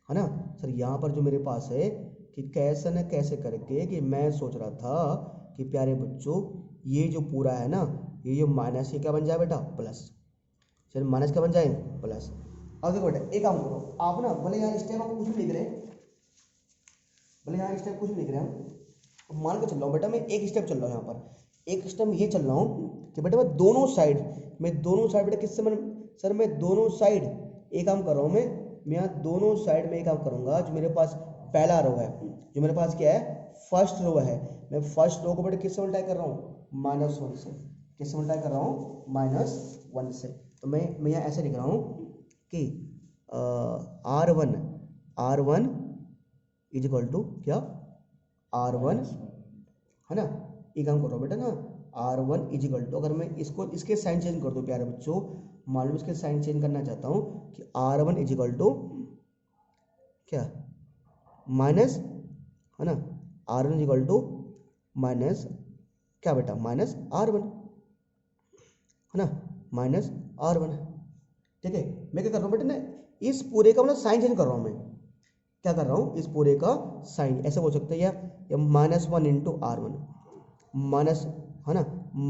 Speaker 1: सर, यहाँ पर जो मेरे पास है कि कैसे न कैसे करके, कि मैं सोच रहा था कि प्यारे बच्चों ये जो पूरा है ना, ये जो माइनस, ये क्या बन जाए बेटा, प्लस। चल माइनस क्या बन जाए, प्लस। अब देखो बेटा एक काम करो आप ना, भले यहाँ स्टेप हम कुछ नहीं लिख रहे, भले यहाँ स्टेप कुछ नहीं लिख रहे हम, मान के चल रहा हूँ बेटा, मैं एक स्टेप चल रहा हूँ यहाँ पर, एक स्टेप ये चल रहा हूँ कि बेटा मैं दोनों साइड बेटा किससे सर मैं दोनों साइड एक काम कर रहा हूँ, मैं यहाँ दोनों साइड में एक काम करूँगा। जो मेरे पास पहला रो है, जो मेरे पास क्या है, फर्स्ट रो है, मैं फर्स्ट रो को बेटा किससे मल्टीप्लाई कर रहा हूँ, -1 से। किससे मल्टीप्लाई कर रहा हूँ, -1 से। तो मैं यहाँ ऐसे लिख रहा हूँ कि R1 इज इक्वल टू क्या, R1, है ना, ये काम करो बेटा ना, R1 इज इक्वल टू, अगर मैं इसके साइन चेंज कर दूँ प्यारे बच्चों, मान लो इसके साइन चेंज करना चाहता हूँ कि R1 इज इक्वल टू क्या, माइनस, है ना, R1 is equal to minus क्या बेटा, -R1, है ना, -R1। ठीक है, मैं क्या कर रहा हूँ बेटा ना, इस पूरे का मतलब साइन चेंज कर रहा हूँ मैं। क्या कर रहा हूँ, इस पूरे का साइन ऐसे बोल सकते हैं, या -1 इंटू R1 माइनस, है ना,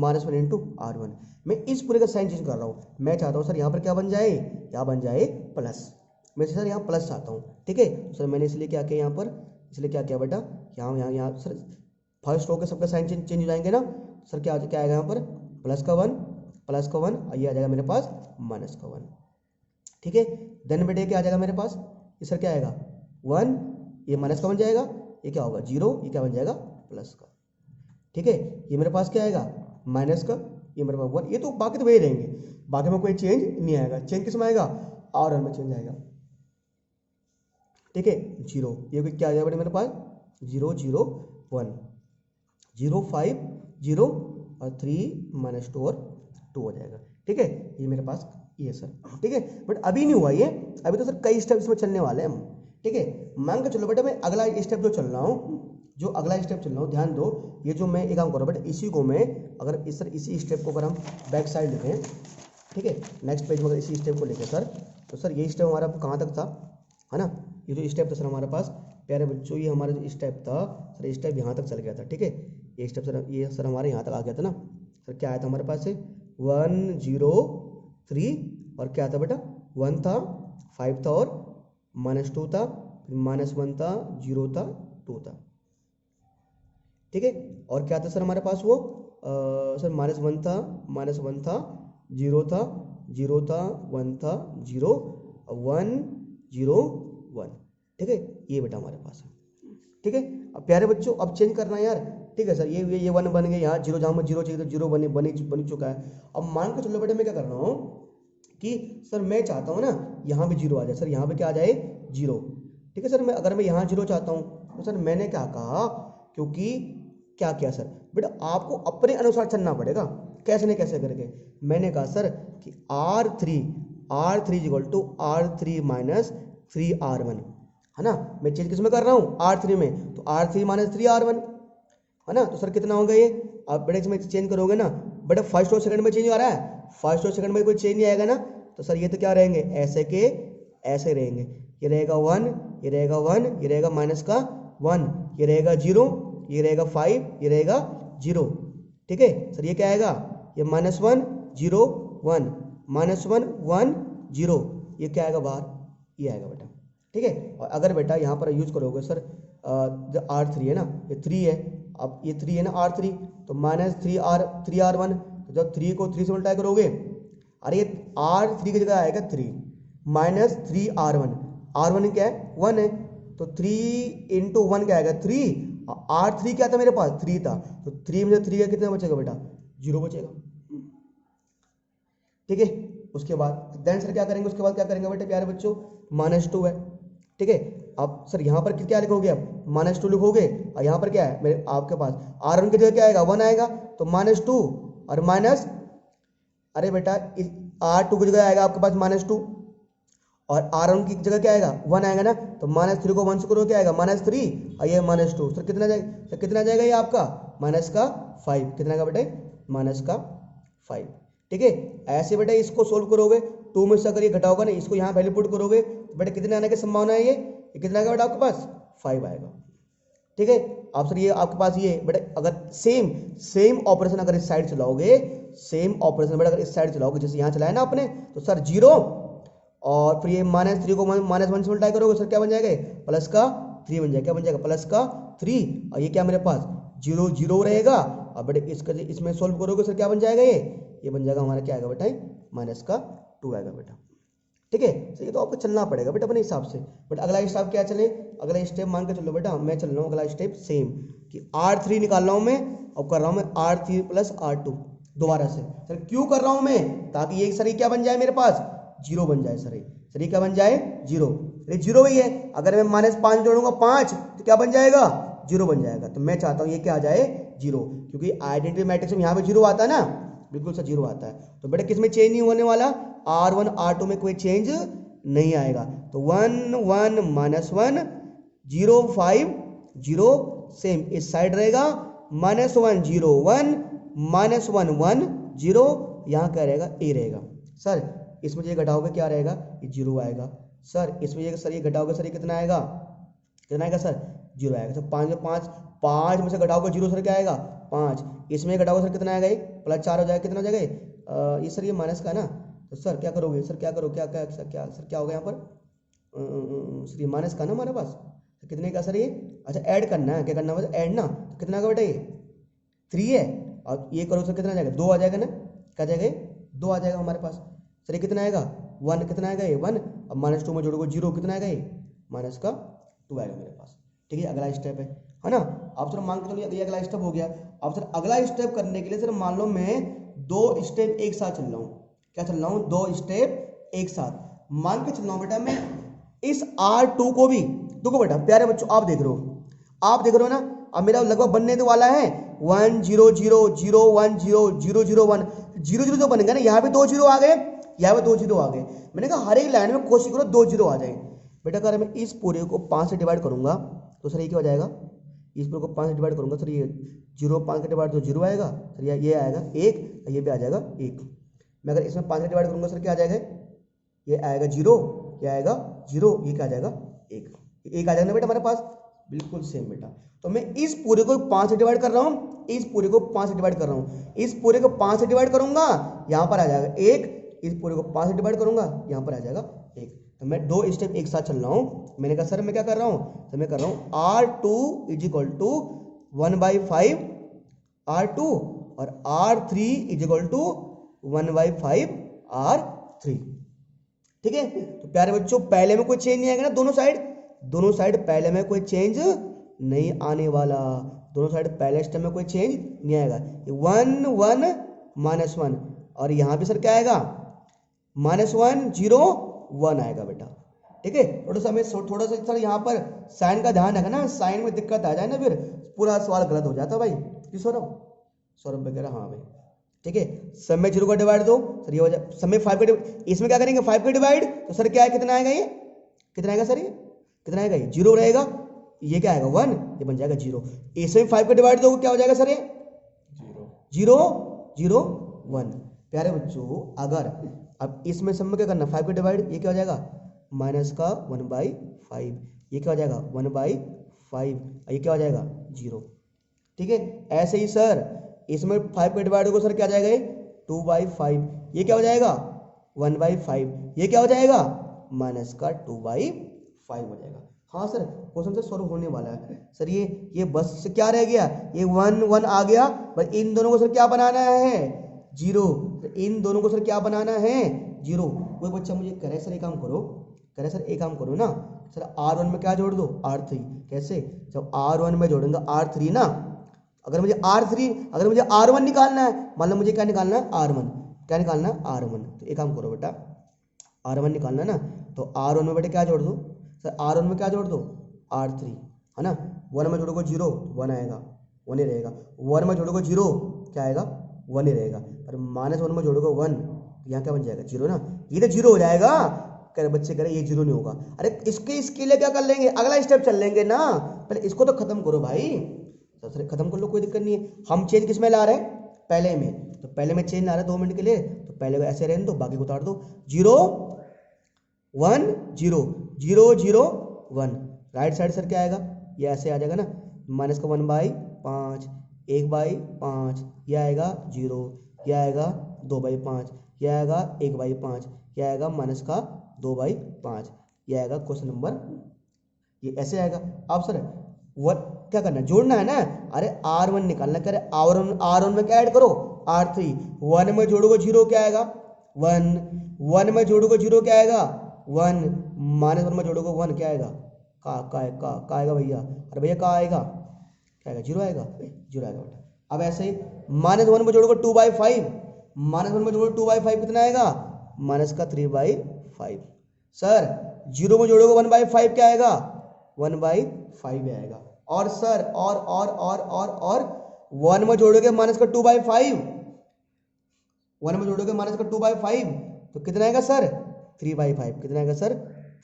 Speaker 1: -1 इंटू R1। मैं इस पूरे का साइन चेंज कर रहा हूँ। मैं चाहता हूँ सर यहाँ पर क्या बन जाए, यहाँ बन जाए प्लस। मैं सर यहाँ प्लस चाहता हूँ, ठीक है। तो सर मैंने इसलिए क्या किया यहाँ पर, इसलिए क्या किया बेटा, यहाँ यहाँ यहाँ सर फर्स्ट रो के सबका साइन चेंज हो जाएंगे ना। सर क्या आएगा यहाँ पर, प्लस का 1 और ये आ जाएगा मेरे पास माइनस का 1, ठीक है। देन बेटे क्या आ जाएगा मेरे पास, ये सर क्या आएगा 1, ये माइनस का बन जाएगा, ये क्या होगा 0, ये क्या बन जाएगा प्लस का, ठीक है। ये मेरे पास क्या आएगा माइनस का, ये मेरे पास 1, ये तो बाकी तो वही रहेंगे, बाकी में कोई चेंज नहीं आएगा। चेंज किस में आएगा, R1 में चेंज आएगा, ठीक है। 0, ये क्या आ जाएगा बेटे मेरे पास 0 0 1 0 5 0 और 3 -2 और 2 हो जाएगा, ठीक है। ये मेरे पास ये सर, ठीक है। बट अभी नहीं हुआ ये, अभी तो सर कई स्टेप इसमें चलने वाले हैं हम, ठीक है। मान के चलो बेटा मैं अगला स्टेप जो चल रहा हूँ, जो अगला स्टेप चल रहा हूँ, ध्यान दो, ये जो मैं एक काम कर रहा हूँ बेटा, इसी को मैं अगर इस सर इसी स्टेप को अगर हम बैक साइड लेते, ठीक है, नेक्स्ट पेज में अगर इसी स्टेप को लेके सर, तो सर ये स्टेप हमारा कहाँ तक था, है ना, ये जो स्टेप था सर हमारे पास प्यारे बच्चों, ये हमारा जो स्टेप था सर, ये स्टेप यहाँ तक चल गया था, ठीक है। ये स्टेप सर, ये सर हमारे यहाँ तक आ गया था ना। सर क्या आया था हमारे पास से 1 0 3 और क्या था बेटा 1 था, 5 था और -2 था, फिर -1 था, 0 था, 2 था, ठीक है। और क्या था सर हमारे पास वो सर -1 था, -1 था, 0 था, 0 था, 1 था, 0 1 0 1, ठीक है। ये बेटा हमारे पास है, ठीक है। अब प्यारे बच्चों अब चेंज करना है यार, ठीक है सर, ये 1 बन गया, यहाँ 0 जहाँ पर 0 चाहिए तो 0 बन चुका है। अब मान के चलो बेटा मैं क्या कर रहा हूँ कि सर मैं चाहता हूँ ना यहाँ पे 0 आ जाए, सर यहाँ पे क्या आ जाए 0, ठीक है सर। मैं अगर मैं यहाँ 0 चाहता हूँ तो सर मैंने क्या कहा, क्योंकि क्या किया सर बेटा, आपको अपने अनुसार चलना पड़ेगा, कैसे न कैसे करके। मैंने कहा सर कि R3 = R3 - 3R1, है ना। मैं चेंज किस में कर रहा हूँ R3 में, तो R3 - 3R1, है ना। तो सर कितना होगा ये, आप बेटा इसमें चेंज करोगे ना बेटा, फर्स्ट और सेकंड में चेंज आ रहा है, फर्स्ट और सेकंड में कोई चेंज नहीं आएगा ना, तो सर ये तो क्या रहेंगे, ऐसे के ऐसे रहेंगे। ये रहेगा 1, ये रहेगा 1, ये रहेगा माइनस का 1, ये रहेगा 0, ये रहेगा 5, ये रहेगा 0, ठीक है सर। ये क्या आएगा, ये -1 0 1 -1 1 0, ये क्या आएगा बाहर, ये आएगा बेटा, ठीक है। और अगर बेटा यहाँ पर यूज करोगे सर R3 है ना, ये 3 है, अब ये 3 है ना R3, तो -3R1, तो जब 3 को 3 से मल्टीप्लाई करोगे, अरे ये R3 की जगह आएगा 3 -3R1, R1 क्या है 1 है, तो 3 × 1 क्या आएगा 3, R3 क्या था मेरे पास 3 था, तो 3 में से 3 का कितना बचेगा बेटा 0 बचेगा, ठीक है। उसके बाद देन सर क्या करेंगे, उसके बाद क्या करेंगे बेटे प्यारे बच्चों, -2 है, ठीक है। अब सर यहाँ पर क्या लिखोगे, अब -2 लिखोगे, और यहाँ पर क्या है मेरे आपके पास R1 की जगह क्या आएगा 1 आएगा, तो -2 और माइनस, अरे बेटा R2 की जगह आएगा आपके पास -2 और R1 की जगह क्या आएगा 1 आएगा ना, तो -3 को 1 से करो क्या आएगा -3 और ये -2, सर कितना जाएगा, सर कितना जाएगा ये आपका -5, कितना का बेटे -5, ठीक है। ऐसे बेटा इसको सोल्व करोगे, 2 में से अगर ये घटा होगा ना, इसको यहाँ वैल्यू पुट करोगे तो बेटा कितने आने की संभावना है, ये कितना आएगा बेटा आपके पास 5 आएगा, ठीक है। आप सर ये आपके पास ये बेटा अगर सेम ऑपरेशन अगर इस साइड चलाओगे, सेम ऑपरेशन बेटा अगर इस साइड चलाओगे जैसे यहाँ चलाया ना आपने, तो सर 0 और फिर ये -3 को -1 से मल्टीप्लाई करोगे, सर क्या बन जाएगा प्लस का 3 बन जाएगा, क्या बन जाएगा प्लस का 3, और ये क्या मेरे पास 0 0 रहेगा, और बेटे इसका इसमें सोल्व करोगे सर क्या बन जाएगा, ये बन जाएगा हमारा क्या आएगा बेटा -2 आएगा बेटा, ठीक है। तो ये तो आपको चलना पड़ेगा बेटा अपने हिसाब से। बट अगला स्टेप क्या चले, अगला स्टेप मान के चलो बेटा, मैं चल रहा हूँ अगला स्टेप सेम कि R3 निकाल रहा हूँ मैं, और कर रहा हूँ मैं R3 + R2 दोबारा से। सर क्यों कर रहा हूँ मैं, ताकि ये सर ये क्या बन जाए मेरे पास 0 बन जाए, सर ये क्या बन जाए 0, ये 0 ही है। अगर मैं -5 जोड़ूंगा 5 तो क्या बन जाएगा 0 बन जाएगा, तो मैं चाहता हूँ ये क्या आ जाए 0, क्योंकि आइडेंटिटी मैट्रिक्स में यहाँ पे 0 आता है ना, बिल्कुल सर 0 आता है। तो बेटा किस में चेंज नहीं होने वाला, R1 R2 में कोई चेंज नहीं आएगा, तो 1 1 -1 0 5 0 सेम इस साइड रहेगा, -1 0 1 -1 1 0, यहाँ क्या रहेगा A रहेगा। सर इसमें ये घटाओगे क्या रहेगा, ये 0 आएगा। सर इसमें ये घटाओगे सर ये कितना आएगा कितना आएगा सर, 0 आएगा। सर 5 में 5, 5 में से घटाओगे 0 सर क्या आएगा, 5। इसमें घटाओगे सर कितना आएगा, ये +4 हो जाएगा, कितना हो जाएगा ये सर, ये माइनस का है ना, तो सर क्या करोगे सर, क्या करो, क्या क्या सर, क्या सर क्या होगा यहाँ पर, सर ये माइनस का ना हमारे पास, तो कितने का सर ये, अच्छा ऐड करना है, क्या करना है ऐड ना, तो कितना का बेटा ये 3 है, और ये करो सर कितना आ जाएगा, 2 आ जाएगा ना, क्या जाएगा 2 आ जाएगा हमारे पास। सर ये कितना आएगा 1, कितना आएगा ये 1, अब -2 में जोड़ोगे 0, कितना आएगा ये माइनस का 2 आएगा मेरे पास। ठीक है, अगला स्टेप है ना। अब सर मान के चलो ये अगला स्टेप हो गया। अब सर अगला स्टेप करने के लिए सर मान लो मैं 2 स्टेप एक साथ चल रहा हूँ, क्या चल रहा हूँ, 2 स्टेप एक साथ मान के चल रहा हूँ बेटा मैं। इस R2 को भी देखो बेटा प्यारे बच्चों, आप देख रहे हो ना, अब मेरा लगभग बनने तो वाला है 1 0 0 0 1 0 0 0 1 0 0 जो बनेगा ना, यहाँ पे 2 0 आ गए, यहाँ पे 2 0 आ गए। मैंने कहा हर एक लाइन में कोशिश करो 2 0 आ जाए बेटा। अगर मैं इस पूरे को 5 से डिवाइड करूंगा तो सर ये क्या हो जाएगा, इस पूरे को 5 से डिवाइड करूंगा सर, ये 0 5 का डिवाइड तो 0 आएगा सर, ये आएगा 1, ये भी आ जाएगा 1। मैं अगर इसमें 5 से डिवाइड करूंगा सर क्या आ जाएगा, ये आएगा 0, क्या आएगा 0, ये क्या आ जाएगा 1 आ जाएगा ना बेटा हमारे पास, बिल्कुल सेम बेटा। तो मैं इस पूरे को 5 से डिवाइड कर रहा हूँ, इस पूरे को 5 से डिवाइड कर रहा हूँ, इस पूरे को 5 से डिवाइड करूंगा यहाँ पर आ जाएगा 1, इस पूरे को 5 से डिवाइड करूंगा यहाँ पर आ जाएगा 1। तो मैं 2 स्टेप एक साथ चल रहा हूँ। मैंने कहा सर मैं क्या कर रहा हूँ, तो मैं कर रहा हूँ R2 = 1/5 R2 और R3 = 1/5 R3। ठीक है, तो प्यारे बच्चों पहले में कोई चेंज नहीं आएगा ना, दोनों साइड पहले में कोई चेंज नहीं आने वाला, दोनों साइड पहले स्टेप में कोई चेंज नहीं आएगा। 1 1 -1 और यहाँ पे सर क्या आएगा -1 0 1 आएगा बेटा। ठीक है, थोड़ा सा सर यहाँ पर साइन का ध्यान रखना ना, साइन में दिक्कत आ जाए ना फिर पूरा सवाल गलत हो जाता भाई। जी सौरभ वगैरह, हाँ भाई ठीक है। सब में 0 का डिवाइड दो सर, ये हो जाए सब में 5 का डिवाइड, इसमें क्या करेंगे 5 का डिवाइड, तो सर क्या है कितना आएगा, ये कितना आएगा सर, ये कितना आएगा, ये 0 रहेगा, ये क्या आएगा 1, ये बन जाएगा 0। इसमें 5 का डिवाइड दो क्या हो जाएगा सर, ये 0 0 1। प्यारे बच्चों अगर अब इसमें सब में क्या करना 5 का डिवाइड, ये क्या हो जाएगा माइनस का 1/5, ये क्या हो जाएगा 1/5, ये क्या हो जाएगा 0। ठीक है, ऐसे ही सर इसमें 5 का डिवाइड होगा सर क्या आ जाएगा, 2/5, ये क्या हो जाएगा 1/5, ये क्या हो जाएगा माइनस का 2/5 हो जाएगा। हाँ सर क्वेश्चन से सॉल्व होने वाला है सर, ये बस से क्या रह गया, ये 1 1 आ गया, पर इन दोनों को सर क्या बनाना है 0, तो इन दोनों को सर क्या बनाना है 0। कोई बच्चा मुझे कह रहा है सर एक काम करो, कह रहे सर एक काम करो ना सर, R1 में क्या जोड़ दो R3, कैसे, जब R1 में जोड़ेंगे R3 ना, अगर मुझे R1 निकालना है, मान लो मुझे क्या निकालना है R1, क्या निकालना है R1, तो एक काम करो बेटा R1 निकालना ना, तो R1 में बेटा क्या जोड़ दो सर, R1 में क्या जोड़ दो R3 है ना, 1 में जोड़ोगे 0 1 आएगा 1 ही रहेगा, 1 में जोड़ोगे 0 क्या आएगा 1 ही रहेगा, और -1 में जोड़ोगे 1 यहाँ क्या बन जाएगा 0 ना, ये तो 0 हो जाएगा। कह रहे बच्चे कह रहे ये 0 नहीं होगा, अरे इसके लिए क्या कर लेंगे, अगला स्टेप चल लेंगे ना, पहले इसको तो खत्म करो भाई, तो खत्म कर लो कोई दिक्कत नहीं है। हम चेंज किस में ला रहे हैं पहले में, तो पहले में चेंज ला रहे हैं 2 मिनट के लिए, तो पहले को ऐसे रहने दो, बाकी को उतार दो, 0 1 0 0 0 1, राइट साइड सर क्या आएगा, ये ऐसे आ जाएगा ना, माइनस का 1/5 1/5, ये आएगा 0, ये आएगा 2/5, ये आएगा 1/5, ये आएगा माइनस का 2/5, ये आएगा क्वेश्चन नंबर, ये ऐसे आएगा। अब सर क्या करना है जोड़ना है ना, अरे R1 निकालना, करे R1 में क्या ऐड करो R3, 1 में जोड़ोगे 0 क्या आएगा 1, 1 में जोड़ोगे 0 क्या आएगा 1, -1 में जोड़ोगे 1 क्या आएगा का आएगा भैया, अरे भैया का आएगा क्या आएगा 0 आएगा 0 आएगा बेटा। अब ऐसे ही -1 में जोड़ोगे 2/5, -1 में जोड़ोगे 2/5 कितना आएगा माइनस का 3/5, सर 0 में जोड़ोगे 1/5 क्या आएगा 1/5 आएगा, और सर और 1 में जोड़ोगे माइनस का 2/5, 1 में जोड़ोगे माइनस का 2/5 तो कितना आएगा सर 3/5, कितना आएगा सर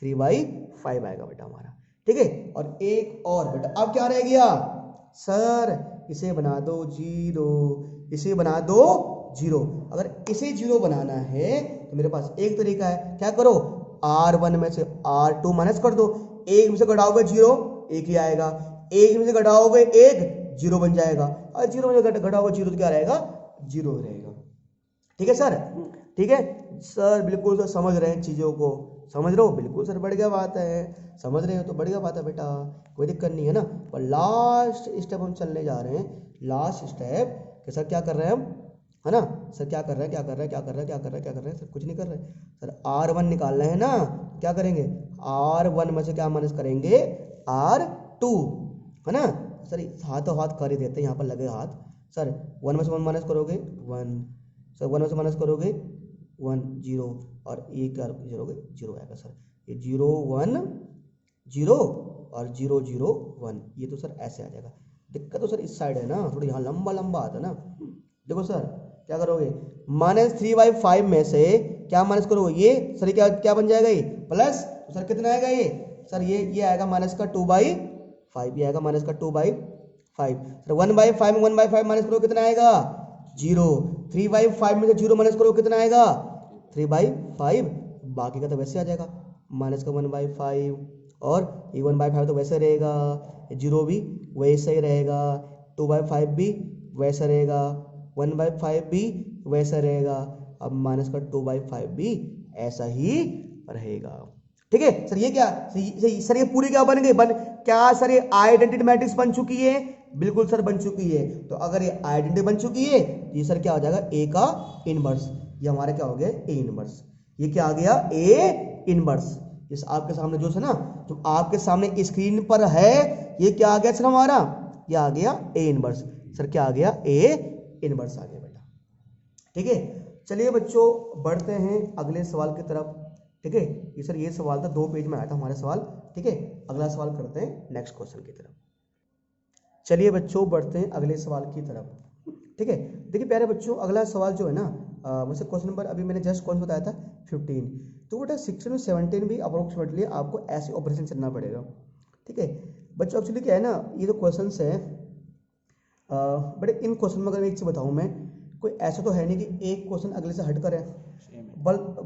Speaker 1: 3/5 आएगा बेटा हमारा। ठीक है, और एक और बेटा अब क्या रह गया सर, इसे बना दो 0, इसे बना दो 0। अगर इसे 0 बनाना है तो मेरे पास एक तरीका है, क्या करो R1 में से R2 माइनस कर दो, 1 में से घटाओगे 0 एक ही आएगा, एक में से घटाओगे एक, जीरो बन जाएगा, और जीरो में से घटाओगे जीरो तो क्या रहेगा, जीरो रहेगा। ठीक है सर, ठीक है सर, बिल्कुल सर समझ रहे हैं चीज़ों को, समझ रहे हो, बिल्कुल सर बढ़िया बात है, समझ रहे हो तो बढ़िया बात है बेटा, कोई दिक्कत नहीं है ना। और लास्ट स्टेप हम चलने जा रहे हैं, लास्ट स्टेप कि सर क्या कर रहे हैं हम, है ना सर, क्या कर रहे हैं, क्या कर रहे हैं, क्या कर रहे हैं, क्या कर रहे हैं, क्या कर रहे हैं, सर कुछ नहीं कर रहे सर, R1 निकालना है ना, क्या करेंगे, R1 में से क्या माइनस करेंगे, R2, है ना सर, हाथों हाथ कर ही देते हैं, यहाँ पर लगे हाथ सर, 1 में से 1 माइनस करोगे 1 सर, 1 में से माइनस करोगे 1 0, और ये क्या करोगे, जीरो आएगा सर, ये 0 1 0 और 0 0 1, ये तो सर ऐसे आ जाएगा। दिक्कत तो सर इस साइड है ना, थोड़ी यहाँ लंबा लंबा आता है ना। देखो सर क्या करोगे, -3/5 में से क्या माइनस करोगे, ये सर क्या क्या बन जाएगा, ये प्लस, तो सर कितना आएगा ये सर, ये आएगा माइनस का 2/5, ये आएगा माइनस का 2/5 सर, 1/5 में 1/5 माइनस करो कितना आएगा, 0, 3/5 में से 0 माइनस करो कितना आएगा, 3/5, बाकी का तो वैसे आ जाएगा माइनस का 1/5, और ये 1/5 तो वैसे रहेगा, 0 भी वैसे ही रहेगा, 2/5 भी वैसा रहेगा, 1/5 भी वैसा रहेगा, अब माइनस का 2/5 भी ऐसा ही रहेगा। ठीक है सर, ये क्या सर, ये पूरी क्या बन गई, क्या सर ये आइडेंटिटी मैट्रिक्स बन चुकी है, बिल्कुल सर बन चुकी है। तो अगर ये आइडेंटिटी बन चुकी है तो ये सर क्या हो जाएगा, ए का इनवर्स, ये हमारा क्या हो गया, ए इनवर्स, ये क्या आ गया, ए इनवर्स, इस आपके सामने जो है ना, जो आपके सामने स्क्रीन पर है, ये क्या आ गया सर हमारा, ये आ गया ए इनवर्स, सर क्या आ गया, ए इनवर्स आ गया बेटा। ठीक है, चलिए बच्चों बढ़ते हैं अगले सवाल की तरफ। ठीक है, ये सर ये सवाल था 2 पेज में आया था हमारा सवाल। ठीक है, अगला सवाल करते हैं नेक्स्ट क्वेश्चन की तरफ। चलिए बच्चों बढ़ते हैं अगले सवाल की तरफ। ठीक है, देखिए प्यारे बच्चों, अगला सवाल जो है ना, वैसे क्वेश्चन नंबर अभी मैंने जस्ट कौन बताया था 15, तो बेटा 16 और 17 भी अप्रोक्सीमेटली आपको ऐसे ऑपरेशन चलना पड़ेगा। ठीक है बच्चों, एक्चुअली क्या है ना, ये जो क्वेश्चन है बड़े, इन क्वेश्चन में अगर एक चीज़ बताऊँ मैं, कोई ऐसा तो है नहीं कि एक क्वेश्चन अगले से हट कर है,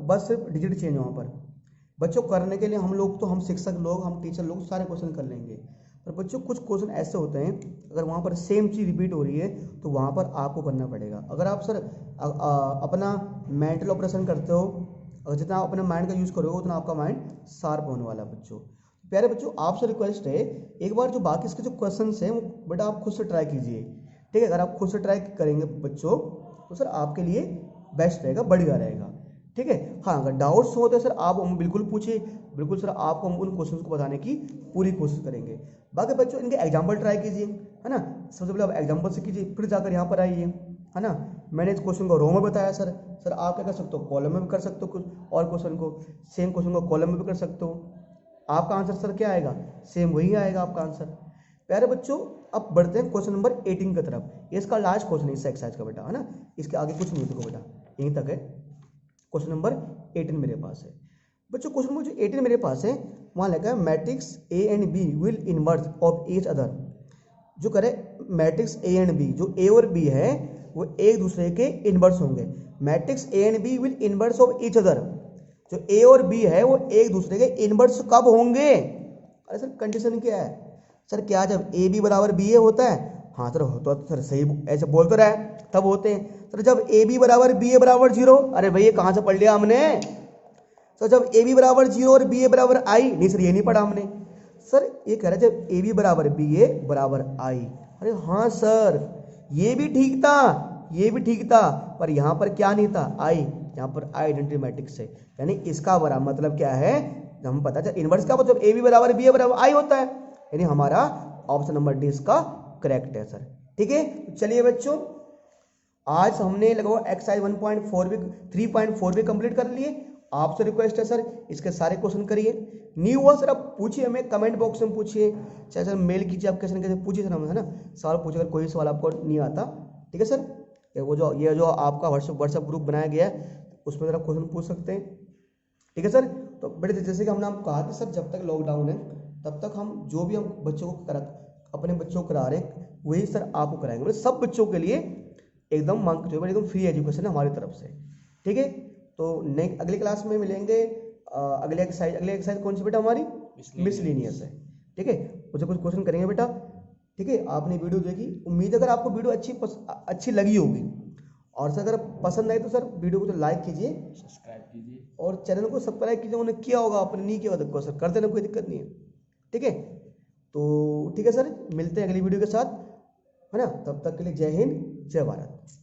Speaker 1: बस सिर्फ डिजिट चेंज वहाँ पर। बच्चों करने के लिए हम लोग तो, हम शिक्षक लोग, हम टीचर लोग सारे क्वेश्चन कर लेंगे, पर बच्चों कुछ क्वेश्चन ऐसे होते हैं अगर वहाँ पर सेम चीज़ रिपीट हो रही है तो वहाँ पर आपको करना पड़ेगा। अगर आप सर अपना मेंटल ऑपरेशन करते हो, और जितना आप अपने माइंड का यूज़ करोगे उतना आपका माइंड शार्प होने वाला है बच्चों। प्यारे बच्चों, आपसे रिक्वेस्ट है, एक बार जो बाकी इसके जो क्वेश्चन हैं वो बेटा आप खुद से ट्राई कीजिए। ठीक है, अगर आप खुद से ट्राई करेंगे बच्चों तो सर आपके लिए बेस्ट रहेगा, बढ़िया रहेगा। ठीक है, हाँ अगर डाउट्स हो तो सर आप हम बिल्कुल पूछिए, बिल्कुल सर आपको हम उन क्वेश्चन को बताने की पूरी कोशिश करेंगे। बाकी बच्चों इनके एग्जाम्पल ट्राई कीजिए, है ना, सबसे पहले आप एग्जाम्पल से कीजिए, फिर जाकर यहाँ पर आइए, है ना। मैंने इस क्वेश्चन को रो में बताया सर, आप क्या कर सकते हो, कॉलम में भी कर सकते हो, कुछ और क्वेश्चन को, सेम क्वेश्चन को कॉलम में भी कर सकते हो, आपका आंसर सर क्या आएगा, सेम वही आएगा आपका आंसर। प्यारे बच्चों, अब बढ़ते हैं क्वेश्चन नंबर 18 की तरफ, ये इसका लास्ट क्वेश्चन है इस एक्सरसाइज का बेटा, है ना, इसके आगे कुछ नहीं देखो बेटा, यहीं तक है। क्वेश्चन नंबर 18 मेरे पास है बच्चों, क्वेश्चन नंबर जो 18 मेरे पास है वहाँ लिखा है matrix A and B will inverse of each other. जो करे मैट्रिक्स ए एंड बी, जो ए और बी है वो एक दूसरे के इनवर्स होंगे। Matrix A and B will inverse of each other, जो ए और बी है वो एक दूसरे के इनवर्स कब होंगे। अरे सर कंडीशन क्या है सर, क्या जब ए बी बराबर बी ए होता है, हाँ सर तो सर सही ऐसे बोल तो रहा है तब होते हैं सर। जब ए बी बराबर बी ए बराबर 0, अरे भाई ये कहाँ से पढ़ लिया हमने सर, जब ए बी बराबर 0 और बी ए बराबर आई, नहीं सर ये नहीं पढ़ा हमने सर, ये कह रहा है जब ए बी बराबर बी ए बराबर आई। अरे हाँ सर ये भी ठीक था, ये भी ठीक था, पर यहाँ पर क्या नहीं था, आई, यहाँ पर आइडेंटिटी मैट्रिक्स है, यानी इसका बड़ा मतलब क्या है, हम पता चल इनवर्स का मतलब ए बी बराबर बी ए बराबर आई होता है, यानी हमारा ऑप्शन नंबर डी इसका करेक्ट है सर। ठीक है, चलिए बच्चों आज हमने लगभग एक्सरसाइज 1.4 भी 3.4 भी कंप्लीट कर लिए। आपसे रिक्वेस्ट है सर इसके सारे क्वेश्चन करिए, न्यू हुआ सर आप पूछिए, हमें कमेंट बॉक्स में पूछिए, चाहे सर मेल कीजिए, आप कैसे कैसे पूछिए सर हमें, है ना, सवाल पूछिए, अगर कोई सवाल आपको नहीं आता। ठीक है सर, ये जो आपका व्हाट्सएप ग्रुप बनाया गया है उसमें जरा क्वेश्चन पूछ सकते हैं। ठीक है सर, तो बेटे जैसे कि हमने आपको कहा कि सर जब तक लॉकडाउन है तब तक हम जो भी हम बच्चों को अपने बच्चों को करा रहे हैं वही सर आपको कराएंगे, मतलब सब बच्चों के लिए एकदम मांग जो एकदम फ्री एजुकेशन है हमारी तरफ से। ठीक है, तो नेक्स्ट अगली क्लास में मिलेंगे। अगले एक्सरसाइज कौन सी बेटा हमारी मिसलिनियस है। ठीक है, मुझे कुछ क्वेश्चन करेंगे बेटा। ठीक है, आपने वीडियो देखी, उम्मीद है अगर आपको वीडियो अच्छी लगी होगी, और सर अगर पसंद आई तो सर वीडियो को तो लाइक कीजिए,
Speaker 2: सब्सक्राइब कीजिए
Speaker 1: और चैनल को सब्सक्राइब कीजिए। उन्हें किया होगा, आपने नहीं किया होगा तो सर कर देना, कोई दिक्कत नहीं है। ठीक है, तो ठीक है सर, मिलते हैं अगली वीडियो के साथ, है ना। तब तक के लिए जय हिंद, जय भारत।